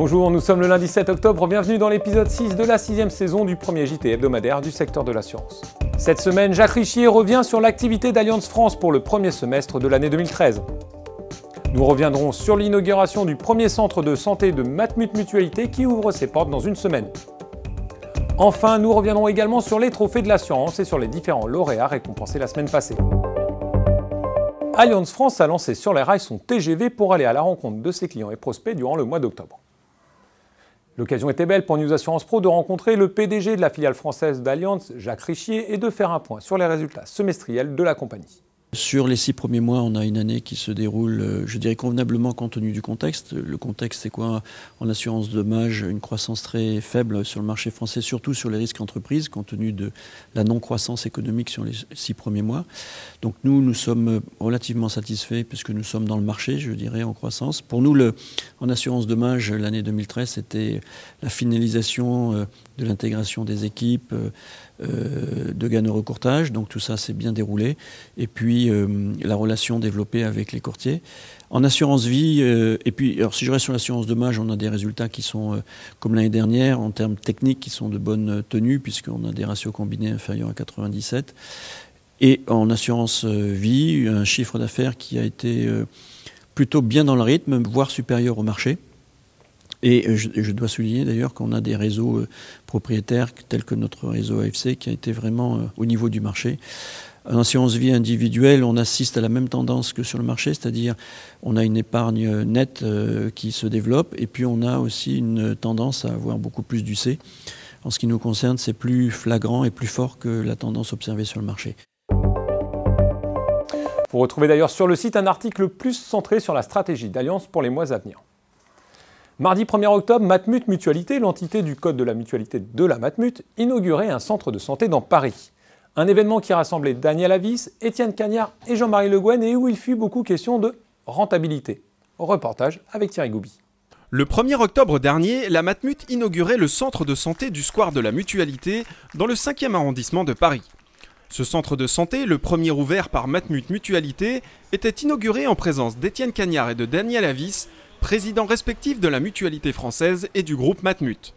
Bonjour, nous sommes le lundi 7 octobre, bienvenue dans l'épisode 6 de la 6e saison du premier JT hebdomadaire du secteur de l'assurance. Cette semaine, Jacques Richier revient sur l'activité d'Allianz France pour le premier semestre de l'année 2013. Nous reviendrons sur l'inauguration du premier centre de santé de Matmut Mutualité qui ouvre ses portes dans une semaine. Enfin, nous reviendrons également sur les trophées de l'assurance et sur les différents lauréats récompensés la semaine passée. Allianz France a lancé sur les rails son TGV pour aller à la rencontre de ses clients et prospects durant le mois d'octobre. L'occasion était belle pour News Assurance Pro de rencontrer le PDG de la filiale française d'Allianz, Jacques Richier, et de faire un point sur les résultats semestriels de la compagnie. Sur les 6 premiers mois, on a une année qui se déroule, je dirais, convenablement compte tenu du contexte. Le contexte, c'est quoi? En assurance dommage, une croissance très faible sur le marché français, surtout sur les risques entreprises, compte tenu de la non-croissance économique sur les 6 premiers mois. Donc nous sommes relativement satisfaits puisque nous sommes dans le marché, je dirais, en croissance. Pour nous, en assurance dommage, l'année 2013, c'était la finalisation de l'intégration des équipes, de gain de recourtage, donc tout ça s'est bien déroulé, et puis la relation développée avec les courtiers. En assurance vie, et puis alors si je reste sur l'assurance dommage, on a des résultats qui sont comme l'année dernière, en termes techniques, qui sont de bonne tenue, puisqu'on a des ratios combinés inférieurs à 97. Et en assurance vie, un chiffre d'affaires qui a été plutôt bien dans le rythme, voire supérieur au marché. Et je dois souligner d'ailleurs qu'on a des réseaux propriétaires tels que notre réseau AFC qui a été vraiment au niveau du marché. En assurance vie individuelle, on assiste à la même tendance que sur le marché, c'est-à-dire on a une épargne nette qui se développe et puis on a aussi une tendance à avoir beaucoup plus d'UC. En ce qui nous concerne, c'est plus flagrant et plus fort que la tendance observée sur le marché. Vous retrouvez d'ailleurs sur le site un article plus centré sur la stratégie d'Allianz pour les mois à venir. Mardi 1er octobre, Matmut Mutualité, l'entité du code de la mutualité de la Matmut, inaugurait un centre de santé dans Paris. Un événement qui rassemblait Daniel Avis, Étienne Cagnard et Jean-Marie Le Guen et où il fut beaucoup question de rentabilité. Reportage avec Thierry Goubi. Le 1er octobre dernier, la Matmut inaugurait le centre de santé du square de la Mutualité dans le 5e arrondissement de Paris. Ce centre de santé, le premier ouvert par Matmut Mutualité, était inauguré en présence d'Étienne Cagnard et de Daniel Avis, présidents respectifs de la Mutualité française et du groupe Matmut.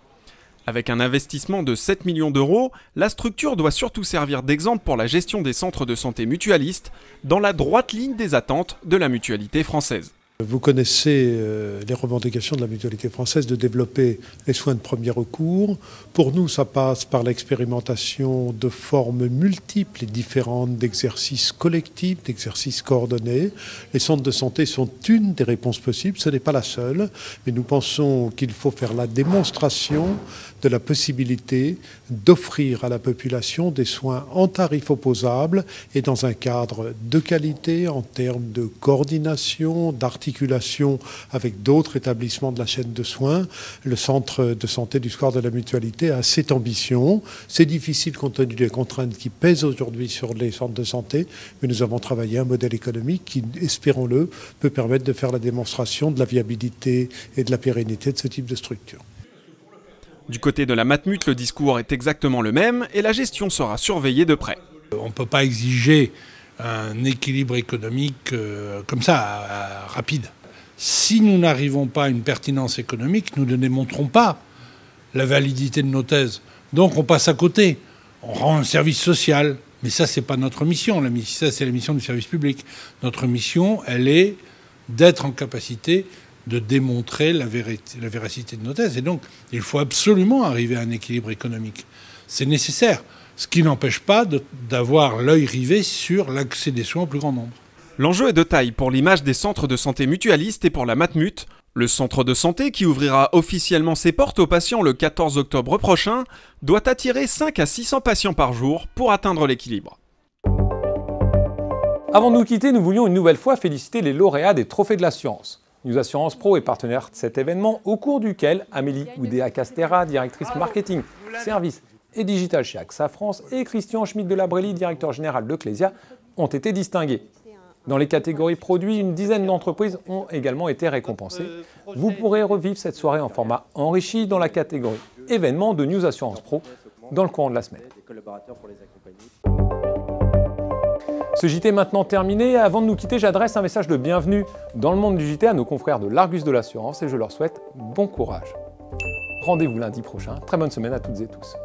Avec un investissement de 7 millions d'euros, la structure doit surtout servir d'exemple pour la gestion des centres de santé mutualistes, dans la droite ligne des attentes de la Mutualité française. Vous connaissez les revendications de la Mutualité française de développer les soins de premier recours. Pour nous, ça passe par l'expérimentation de formes multiples et différentes d'exercices collectifs, d'exercices coordonnés. Les centres de santé sont une des réponses possibles, ce n'est pas la seule, mais nous pensons qu'il faut faire la démonstration de la possibilité d'offrir à la population des soins en tarif opposable et dans un cadre de qualité en termes de coordination, d'articulation avec d'autres établissements de la chaîne de soins. Le centre de santé du square de la Mutualité a cette ambition. C'est difficile compte tenu des contraintes qui pèsent aujourd'hui sur les centres de santé, mais nous avons travaillé un modèle économique qui, espérons-le, peut permettre de faire la démonstration de la viabilité et de la pérennité de ce type de structure. Du côté de la Matmut, le discours est exactement le même et la gestion sera surveillée de près. On ne peut pas exiger un équilibre économique comme ça, rapide. Si nous n'arrivons pas à une pertinence économique, nous ne démontrons pas la validité de nos thèses. Donc on passe à côté. On rend un service social. Mais ça, ce n'est pas notre mission. Ça, c'est la mission du service public. Notre mission, elle est d'être en capacité de démontrer la véracité de nos thèses. Et donc, il faut absolument arriver à un équilibre économique. C'est nécessaire. Ce qui n'empêche pas d'avoir l'œil rivé sur l'accès des soins au plus grand nombre. L'enjeu est de taille pour l'image des centres de santé mutualistes et pour la Matmut. Le centre de santé, qui ouvrira officiellement ses portes aux patients le 14 octobre prochain, doit attirer 5 à 600 patients par jour pour atteindre l'équilibre. Avant de nous quitter, nous voulions une nouvelle fois féliciter les lauréats des trophées de l'assurance. News Assurance Pro est partenaire de cet événement au cours duquel Amélie Oudéa-Castera, directrice marketing, service et digital chez AXA France, et Christian Schmitt de la Brélie, directeur général de Clésia, ont été distingués. Dans les catégories produits, une dizaine d'entreprises ont également été récompensées. Vous pourrez revivre cette soirée en format enrichi dans la catégorie événements de News Assurance Pro dans le courant de la semaine. Ce JT est maintenant terminé. Avant de nous quitter, j'adresse un message de bienvenue dans le monde du JT à nos confrères de l'Argus de l'assurance et je leur souhaite bon courage. Rendez-vous lundi prochain. Très bonne semaine à toutes et tous.